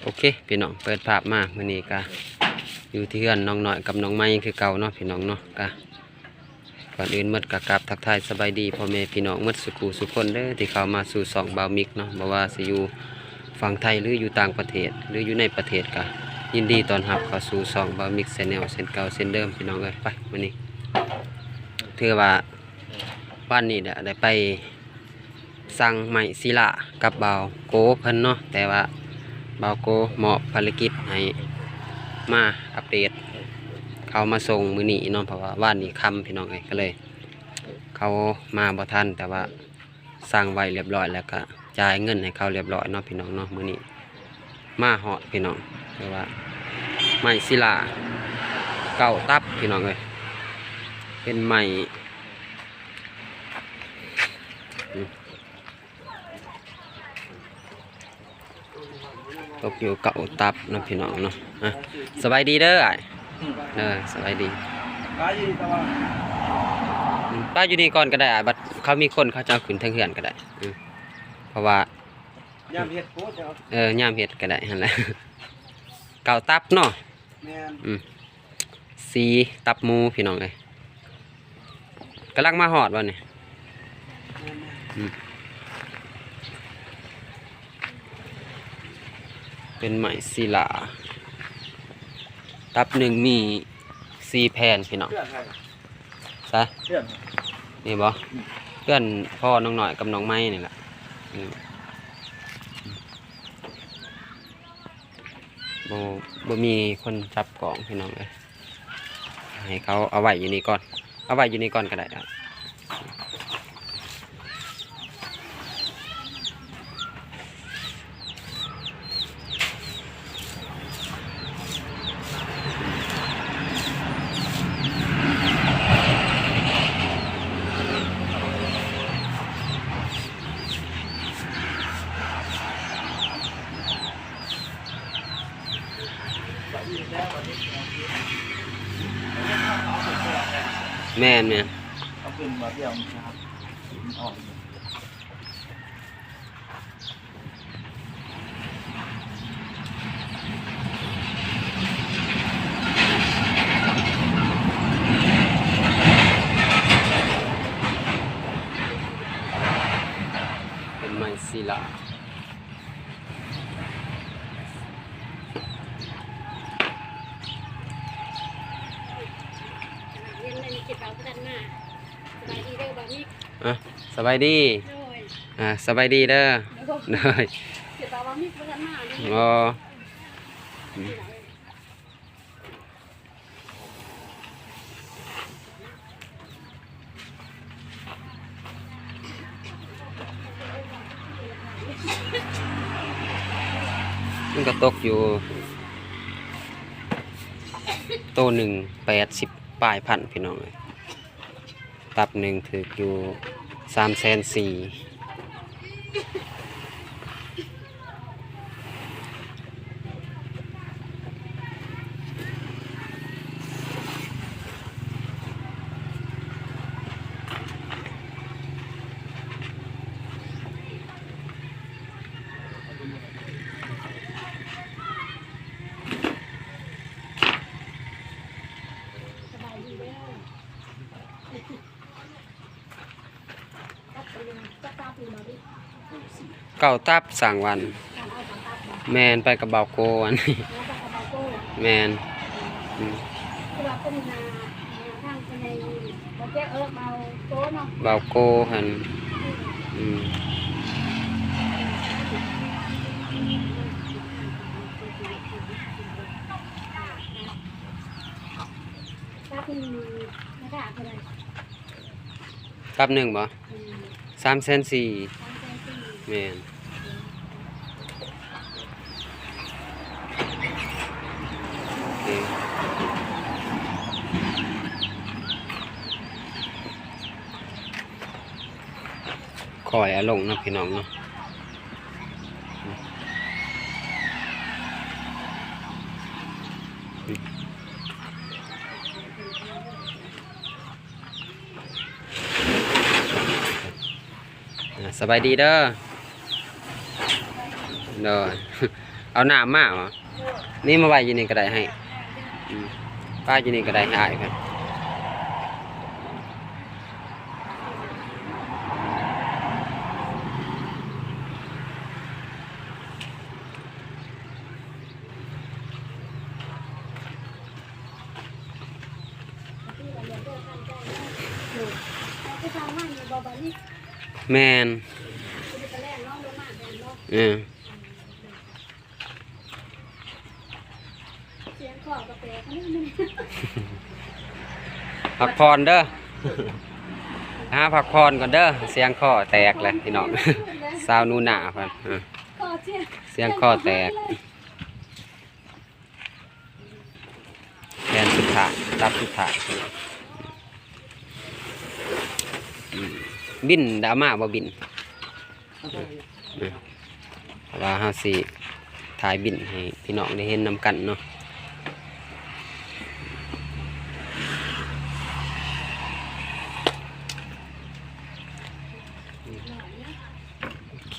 โอเคพี่น้องเปิดภาพมามื้อนี้ก็อยู่ที่เฮือนน้องน้อยกับน้องไม้คือเก่าเนาะพี่น้องเนาะก็ก่อนอื่นหมดก็กราบทักทายสบายดีพ่อแม่พี่น้องหมดสุขุสุขคนเด้อที่เข้ามาสู่สองบาวมิกเนาะบ่ว่าสิอยู่ฝั่งไทยหรืออยู่ต่างประเทศหรืออยู่ในประเทศก็ยินดีต้อนรับเข้าสู่สองบาวมิกแชนแนลเช่นเก่าเช่นเดิมพี่น้องเอ้ยไปมื้อนี้ถือว่าบ้านนี้ได้ไปสั่งไม้ศิลากับบ่าวโกเพิ่นเนาะแต่ว่าบ่าวโกมอบภารกิจให้มาอัปเดตเขามาส่งมื้อนี้เนาะเพราะว่าว่านนี้ค่ำพี่น้องเอ้ยก็เลย เขามาบ่ทันแต่ว่าสร้างไว้เรียบร้อยแล้วก็จ่ายเงินให้เขาเรียบร้อยเนาะพี่น้องเนาะมื้อนี้มาฮอดพี่น้องคือว่าไม้ศิลาเก่าตับพี่น้องเอ้ยเป็นไม้ตกอยู่เก่าตับเนาะพี่น้องเนาะสบายดีเด้ออ้ายสบายดีป้าอยู่นี่ก่อนก็ได้อ้ายบัดเขามีคนเขาจะเอาขึ้นทางเฮือนก็ได้เพราะว่ายามเฮ็ดโพดยามเฮ็ดก็ได้หั่นแหละเก่าตับเนาะแม่นสีตับหมูพี่น้องเอ้ยกำลังมาฮอดบ่นี่เป็นไม้ศิลาตับหนึ่งมี4แผ่นพี่น้องซะนี่บ่เพื่อนพ่อน้องหน่อยกับน้องไม้นี่แหละบ่มีคนจับกล่องพี่น้องเลยให้เขาเอาไว้อยู่นี่ก่อนเอาไว้อยู่นี่ก่อนก็ได้ครับแม่นเอาขึ้นมาเดียวนะครับออกเป็นไม้ศิลาสบายดีสบายดีเด้อเลยมันก็ตกอยู่โต180ปลายพันพี่น้องเลยตับหนึ่งถืออยู่340,000เก่าตับสั่งวันแมนไปกับเบาโกวันนี้แมนเบาโกหันตับหนึ่งบ่340,000แมนคอยเอาลงนะพี่น้องเนาะสบายดีเด้อ เอาน้ำมาเหรอนี่มาไว้อยู่นี่ก็ได้ให้ป้าอยู่นี่ก็ได้ให้อ้ายเพิ่นแม่นพักผ่อนเด้อพักผ่อนก่อนเด้อเสียงคอแตกเลยพี่น้องสาวนูหนาเพิ่นเสียงคอแตกแขนสุดท้ายรับสุดท้ายบินดราม่าบ่บินเพราะว่าเฮาสิถ่ายบินให้พี่น้องได้เห็นนำกันเนาะโอเค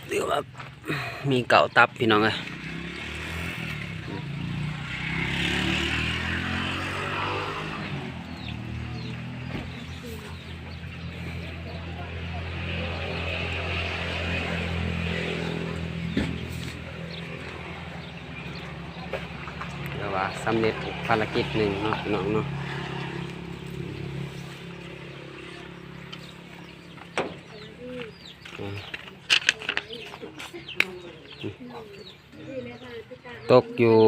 เดี๋ยวว่ามีเก่าตับพี่น้องเอ้ยว่าสำเร็จภารกิจหนึ่งเนาะพี่น้องเนาะตกอยู่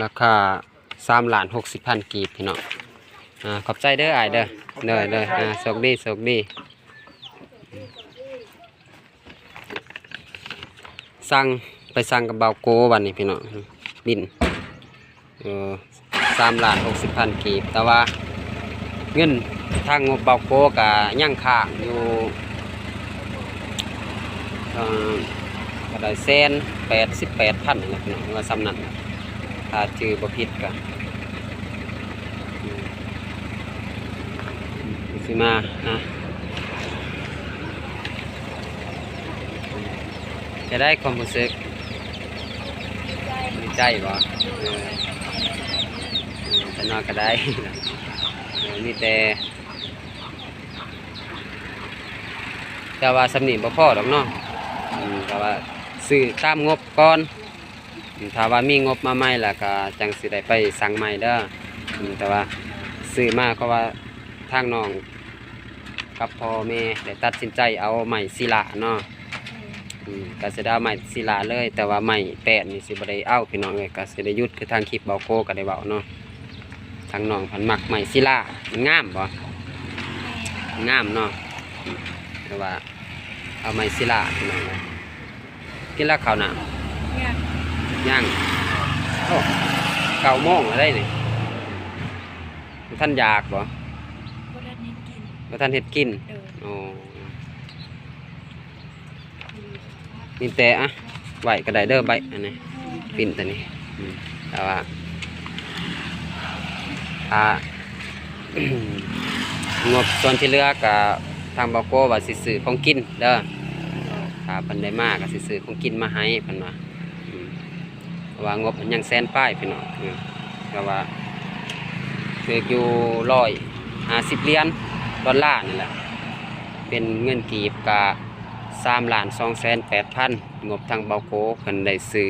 ราคา3,60,000 กีบพี่น้องขอบใจเด้ออ้ายเด้อโชคดีโชคดีสั่งไปสั่งกับเบาโก้วันนี้พี่น้องบิน3,60,000 กีบแต่ว่าเงินทางงบเบาโก้กับยังค้างอยู่ก็ได้188,000นี่แหละพี่น้องว่าซ้ำนั้นถ้าชื่อบ่ผิดก็สิมาจะได้ความรู้สึกดีใจบ่แต่นอนก็ได้มีแต่ว่าสำนีบ่พอดอกเนาะแต่ว่าซื้อตามงบก่อนถ้าว่ามีงบมาใหม่ล่ะก็จังสิได้ไปสั่งใหม่เด้อแต่ว่าซื้อมาก็ว่าทางน้องกับพ่อแม่ได้ตัดสินใจเอาใหม่ศิลาเนาะก็สิได้ใหม่ศิลาเลยแต่ว่าใหม่แปดนี่สิบ่ได้เอาพี่น้องเลยก็สิได้หยุดคือทางคลิปเบาโคก็ได้เว้าเนาะทางน้องเพิ่นมักใหม่ศิลามันงามบ่งามเนาะแต่ว่าเอาใหม่ศิลาพี่น้องเลยกินแล้วข้าวหน้าย่างโอ้9 โมงแล้วได้นี่ท่านอยากบ่ท่านเฮ็ดกินโอ้นี่แต่ไหวก็ได้เด้อใบอันนี้ปิ่นตัวนี้แต่ว่างบส่วนที่เหลือกับทางเบาโก้ว่าสิซื้อของกินเด้อถ้าเพิ่นได้มากก็สิซื้อของกินมาให้เพิ่นว่าว่างบมันยัง100,000ป้ายพี่น้องก็ว่าถืออยู่150 เหรียญดอลลาร์นี่แหละเป็นเงินกีบกะ3,280,000งบทางเบาโคเพิ่นได้ซื้อ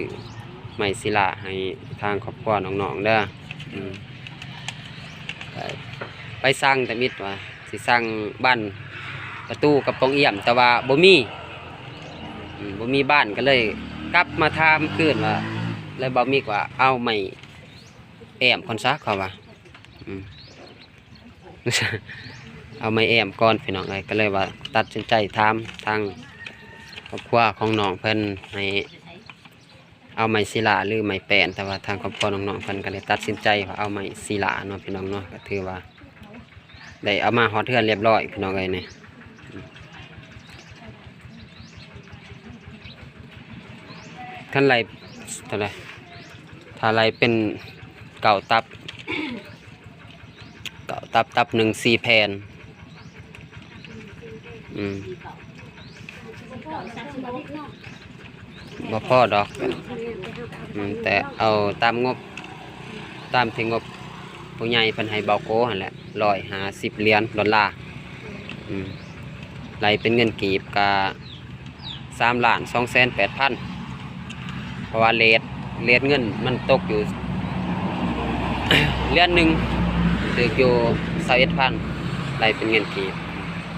ไม้ศิลาให้ทางครอบครัวน้องๆเด้อไปสั่งแต่มิดว่าสิสั่งบ้านประตูกับปองเอี่ยมแต่ว่าบ่มีบ้านก็เลยกลับมาถามคืนว่าเลยบ่มีว่าเอาไม้แอมคนซะเขาว่าเอาไม้แอมก่อนพี่น้องก็เลยว่าตัดสินใจถามทางครอบครัวของน้องเพิ่นให้เอาไม้ศิลาหรือไม้แป้นแต่ว่าทางครอบครัวน้องๆเพิ่นก็เลยตัดสินใจว่าเอาไม้ศิลาเนาะพี่น้องเนาะก็ถือว่าได้เอามาฮอดเทือนเรียบร้อยพี่น้องเอ้ยนี่ขั้นไรเท่าไหร่ถ้าไรเป็นเก่าตับตับ1 4 แผ่น บ่พอดอกแต่เอาตามงบตามที่งบผู้ใหญ่เพิ่นให้เบาโกหั่นแหละ150 เหรียญดอลลาร์ไหลเป็นเงินกีบก็3,280,000เพราะว่าเรทเงินมันตกอยู่ เหรียญหนึงตึกอยู่21,000ไหลเป็นเงินกีบ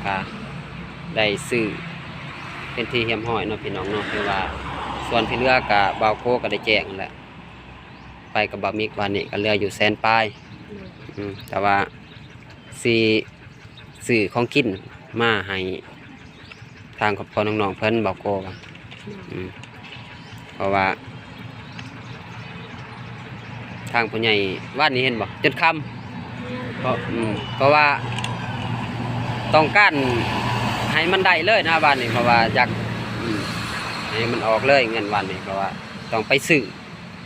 ก็ได้ซื้อเป็นที่เฮียมห้อยเนาะพี่น้องเนาะคือว่าส่วนที่เหลือก็เบาโกก็ได้แจ้งนั่นแหละไปกับบ่าวมิกวันนี้ก็เหลืออยู่100,000ปลายแต่ว่าสิซื้อของกินมาให้ทางครอบครัวน้องๆเพิ่นบ่าวโกว่าเพราะว่าทางผู้ใหญ่ว่านนี้เห็นบ่จนค่ำเพราะว่าต้องการให้มันได้เลยนะวันนี้เพราะว่าอยากให้มันออกเลยเงินวันนี้เพราะว่าต้องไปซื้อ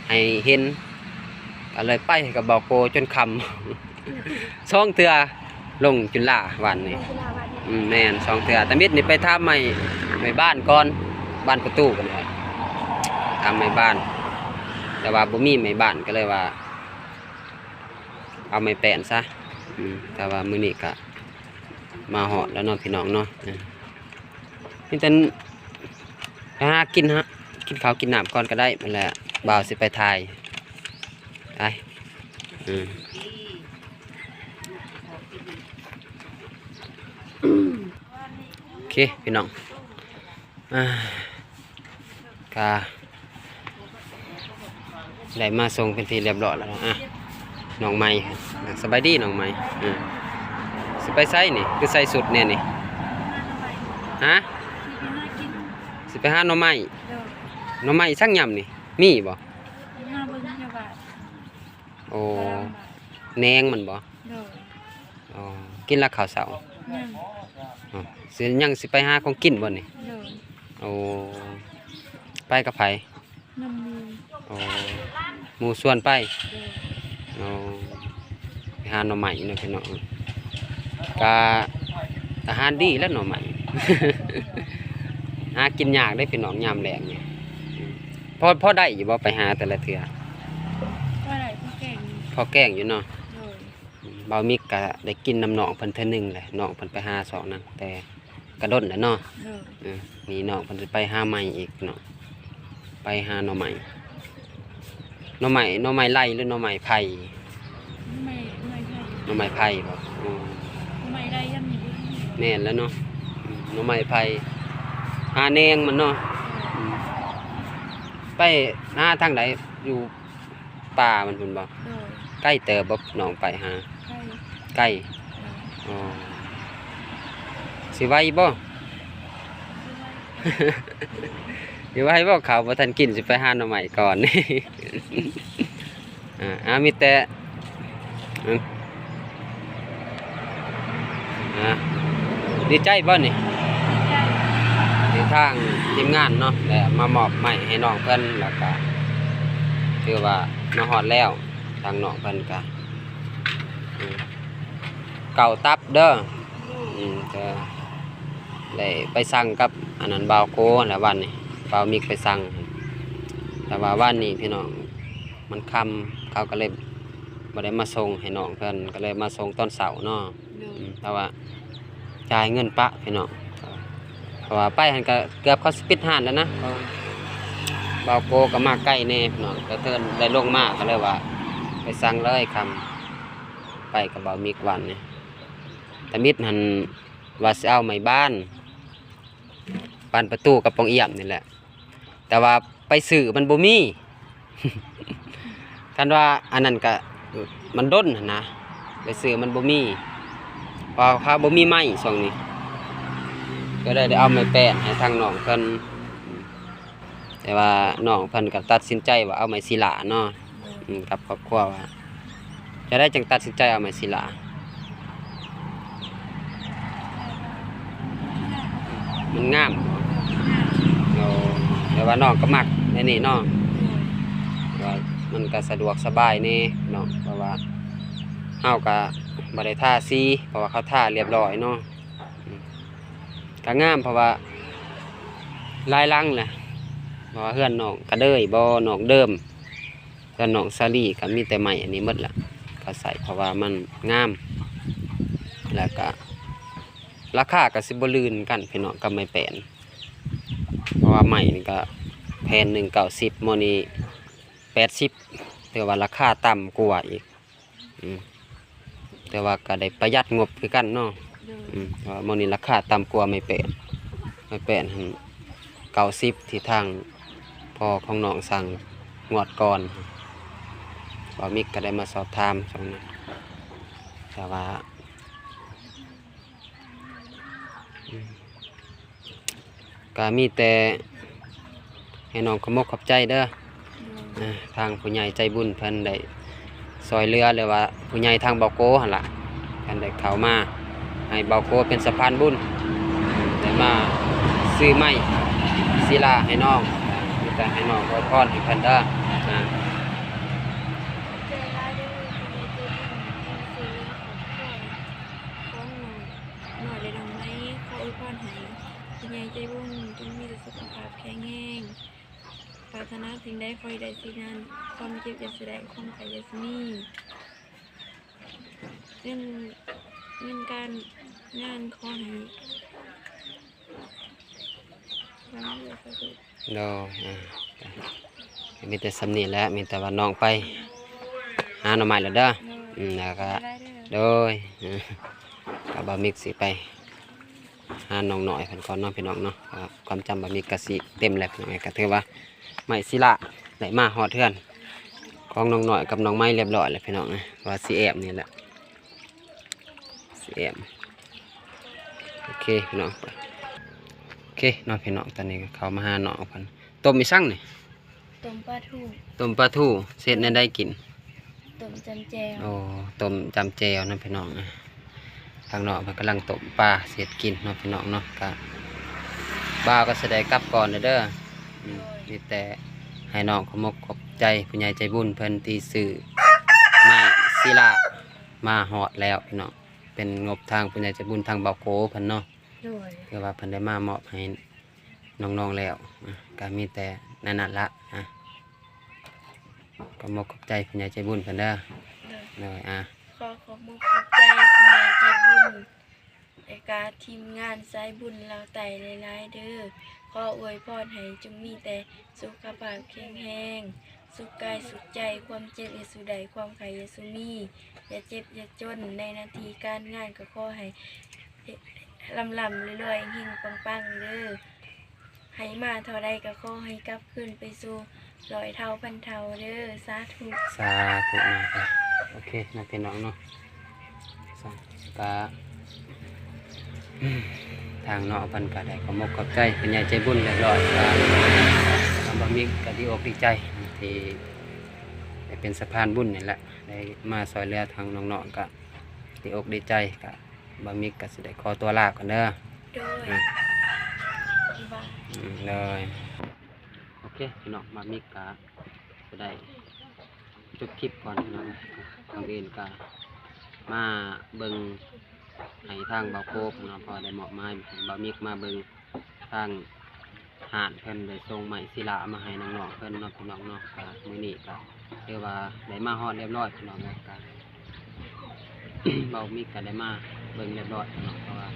ให้เห็นก็เลยไปกับบ่าวโกจนค่ำ2 เทื่อลงจุฬาวันนี้แม่น2 เทื่อแต่มิดนี่ไปทำใหม่บ้านก่อนบ้านประตูกันเลยทำใหม่บ้านแต่ว่าบ่มีใหม่บ้านก็เลยว่าเอาไม้แปะซะแต่ว่ามื้อนี้ก็มาเหาะแล้วเนาะพี่น้องเนาะนี่แต่ไปหากินข้าวกินน้ำก่อนก็ได้นั่นแหละบ่าวสิไปถ่ายไปโอเคพี่น้องก็ได้มาส่งเป็นที่เรียบร้อยแล้วนะน้องไม้สบายดีน้องไม้สิไปไสนี่คือใส่สุดเนี่ยนี่ฮะสิไปหาหน่อไม้หน่อไม้สักยำนี่มีบ่โอ้แหนงมันบ่อ๋อกินละข้าวเสาสิยังสิไปหาของกินบ่นี่โอ้ไปกับไผโอ้หมู่ส่วนไปโอ้ไปหาหน่อไม้เนาะพี่น้องก็อาหารดีแล้วหน่อไม้ หากินยากได้พี่น้องยามแลงนี่พอได้อยู่บ่ไปหาแต่ละเทื่อพอแกงอยู่เนาะบ่าวมิกก็ได้กินน้ำน้องเพิ่นเทื่อนึงแหละน้องเพิ่นไปหา2นั่นแต่กระด้นแล้วเนาะนี่น้องเพิ่นสิไปหาใหม่อีกเนาะไปหาหน่อไม้หน่อไม้ไร่หรือหน่อไม้ไผ่หน่อไม้ไผ่บ่แน่นแล้วเนาะหน่อไม้ไผ่หาแนงมันเนาะไปหาทางไหนอยู่ป่ามันพุ่นบ่ใกล้เติบบ่น้องไปหาใกล้อ๋อสิไหวบ่สิไหวบ่ข้าวบ่ทันกินสิไปหาหน่อไม้ก่อน มีแต่ดีใจบ่นี่ที่ทางทีมงานเนาะแต่มามอบไม้ให้น้องเพิ่นแล้วก็ถือว่ามาฮอดแล้วทางน้องเพิ่นก็เก่าตับเด้อก็ได้ไปสั่งกับอันนั้นบ่าวโกแล้ววันนี้บ่าวมิกไปสั่งแต่ว่าวันนี้พี่น้องมันค่ำเขาก็เลยบ่ได้มาส่งให้น้องเพิ่นก็เลยมาส่งตอนเช้าเนาะแต่ว่าจ่ายเงินปะพี่น้องเพราะว่าไปหันก็เกือบเขาสิปิดห้านแล้วนะบ่าวโกก็มาใกล้แน่พี่น้องก็เทินได้ลงมาก็เลยว่าไปสั่งเลยคำไปกับบ่าวมิกวันนี่แต่มิดหันว่าสิเอาไม้บ้านประตูกับปองเอี่ยมนี่แหละแต่ว่าไปซื้อมันบ่มี คันว่าอันนั้นก็มันด้นนะไปซื้อมันบ่มีพอเขาบ่มีไม้ช่วงนี้ก็ได้เอาไม้แป้นให้ทางน้องเพิ่นแต่ว่าน้องเพิ่นก็ตัดสินใจว่าเอาไม้ศิลาเนาะกับครอบครัวว่าจะได้จังตัดสินใจเอาไม้ศิลามันงามแต่ว่าน้องก็มักในนี่เนาะว่ามันก็สะดวกสบายนี่เนาะเพราะว่าเฮาก็บ่ได้ทาสีเพราะว่าเขาทาเรียบร้อยเนาะก็งามเพราะว่า ลายลังแหละบ่ว่าเฮือนน้องกระเด้ยบ่น้องเดิมเฮือนน้องซาลี่ก็มีแต่ไม้อันนี้หมดล่ะก็ใส่เพราะว่ามันงามแล้วก็ราคาก็สิบ่ลื่นกันพี่น้องกับไม้แป้นเพราะว่าไม้นี่ก็แผ่นหนึ่ง90มื้อนี้80แต่ว่าราคาต่ำกว่าอีกแต่ว่าก็ได้ประหยัดงบคือกันเนาะเพราะว่ามื้อนี้ราคาต่ำกว่าไม้แป้นหั่น90ที่ทางพอของน้องสั่งงวดก่อนบ่าวมิกก็ได้มาสอบถามตรงนั้นแต่ว่าก็มีแต่ให้น้องขมกขอบใจเด้อทางผู้ใหญ่ใจบุญเพิ่นได้ซอยเรือหรือว่าผู้ใหญ่ทางเบาโกหั่นล่ะเพิ่นได้เข้ามาให้เบาโกเป็นสะพานบุญได้มาซื้อไม้ศิลาให้น้องมีแต่ให้น้องอวยพรให้เพิ่นเด้อใจร้ายด้วยคุณยายใจบุญแห่งซีรีส์ของพ่อของหน่อยได้ดอกไม้ขออวยพรให้คุณยายใจบุญจงมีแต่สุขภาพแข็งแรงปรารถนาสิ่งใดขอให้ได้สิ่งนั้นความเจ็บอย่าแสดงความไข่อย่าสมีเรื่องการงานขอให้ความเลือกสะดุด โดมีแต่สำนีแหล้วมีแต่ว่าน้องไปหาหน่อไม้แล้วเด้อแล้วก็โดยกับบะมิกสิไปหาน้องหน่อยเพิ่นก่อนเน้องพี่น้องเนาะความจำบะมิกกะสิเต็มแล้วพี่น้องก็ถือว่าไม้ศิลาได้มาฮอดเทือนของน้องหน่อยกับน้องไม้เรียบร้อยแล้วพี่น้องนะว่าสิแอบนี่แหละสิแอบโอเคพี่น้องโอเคน้องพี่น้องตอนนี้ก็เข้ามาหาน้องเพิ่นต้มอีสั่งนี่ ต้มปลาทู ต้มปลาทูเสร็จเนี่ยได้กิน ต้มจำแจว โอ้ต้มจำแจวนะพี่น้องนะทางนอกมันกำลังต้มปลาเสร็จกินเนาะพี่น้องเนาะก็บ่าวก็แสดงกลับก่อนเด้อมีแต่ให้น้องขมกขอบใจผู้ใหญ่ใจบุญเพิ่นที่ซื้อไม้ศิลามาฮอดแล้วพี่น้องเป็นงบทางผู้ใหญ่ใจบุญทางเบาโกเพิ่นเนาะ ด้วย คือว่าเพิ่นได้มามอบให้น้องๆแล้วก็มีแต่นั่นละก็มกขอบใจผู้ใหญ่ใจบุญเพิ่นเด้อเลยขอขอบคุณขอบใจคุณยายใจบุญในการทีมงานสายบุญเราไต่หลายๆเด้อขออวยพรให้จงมีแต่สุขภาพแข็งแรงสุขกายสุขใจความเจ็บอย่าสุใดความไข่อย่าสุมีอย่าเจ็บอย่าจนในนาทีการงานก็ขอให้ลำเรื่อยๆหิ่งปังๆเด้อให้มาเท่าใดก็ขอให้กลับขึ้นไปสู่ร้อยเท่าพันเท่าเด้อสาธุ สาธุนะโอเคนะพี่น้องเนาะก็ทางเนาะเพิ่นก็ได้ขอมกขอบใจผู้ใหญ่ใจบุญเรียบร้อยก็ทำบ่มีก็ดีอกดีใจที่ได้เป็นสะพานบุญนี่แหละได้มาซอยเหลือทางน้องๆก็ดีอกดีใจก็บ่มีก็สิได้ขอตัวลาก่อนเด้อ โดยว่า เลยโอเคพี่น้องมามิกกะจะได้จบคลิปก่อนพี่น้องทางอื่นก็มาเบิ่งให้ทางเบาโคกเนาะพอได้เหมาะไม้ให้เบามิกมาเบิ่งทางหานเพิ่นได้ส่งไม้ศิลามาให้น้องๆเพิ่นเนาะพี่น้องเนาะก็มื้อนี้ก็เรียกว่าได้มาฮอดเรียบร้อยพี่น้องเนาะก็ เบามิกก็ได้มาเบิ่งเรียบร้อยพี่น้องเพราะว่า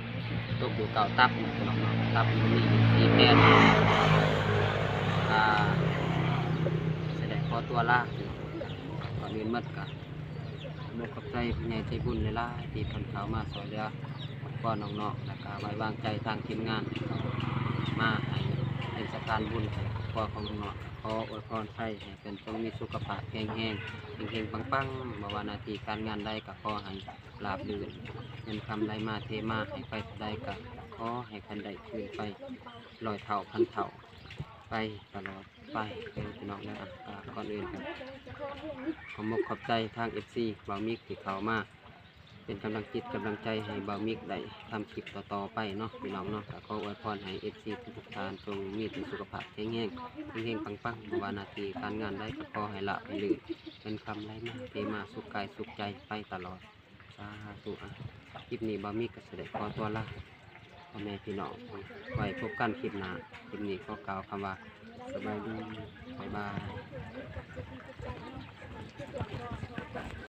ตกอยู่เก่าตับพี่น้องเนาะตับอยู่นี่4แผ่นแสดงขอตัวลาก่อนอื่นหมดก็ขอบใจผู้ใหญ่ใจบุญหลายๆที่เพิ่นเข้ามาสอนเรือก่อนน้องๆแล้วก็ไว้วางใจทางทีมงานมาให้เป็นสะพานบุญให้ครอบครัวของน้องๆขออวยพรให้เป็นจงมีสุขภาพแข็งแรงเฮงๆปังๆบ่ว่าหน้าที่การงานใดก็ขอให้ราบรื่นเงินคำใดมาเทมาให้ไปใดก็ขอให้คันใดคืนไปร้อยเท่าพันเท่าไปตลอดไปเป็นพี่น้องแล้วก่อนอื่นครับขอมกขอบใจทาง FC บ่าวมิกที่เข้ามาเป็นกำลังจิตกำลังใจให้บ่าวมิกได้ทำคลิปต่อๆไปเนาะพี่น้องเนาะก็ขออวยพรให้ FC ทุกท่านจงมีแต่สุขภาพแข็งแรงเฮงๆปังๆบ่ว่าหน้าที่การงานใดก็ขอให้ละไปลื่นเป็นคำไรมาเทมาสุขกายสุขใจไปตลอดสาธุคลิปนี้บ่าวมิกก็แสดงขอตัวลา พ่อแม่พี่น้องไว้พบกันคลิปหน้าคลิปนี้ขอกล่าวคำว่าสบายดีบ๊ายบาย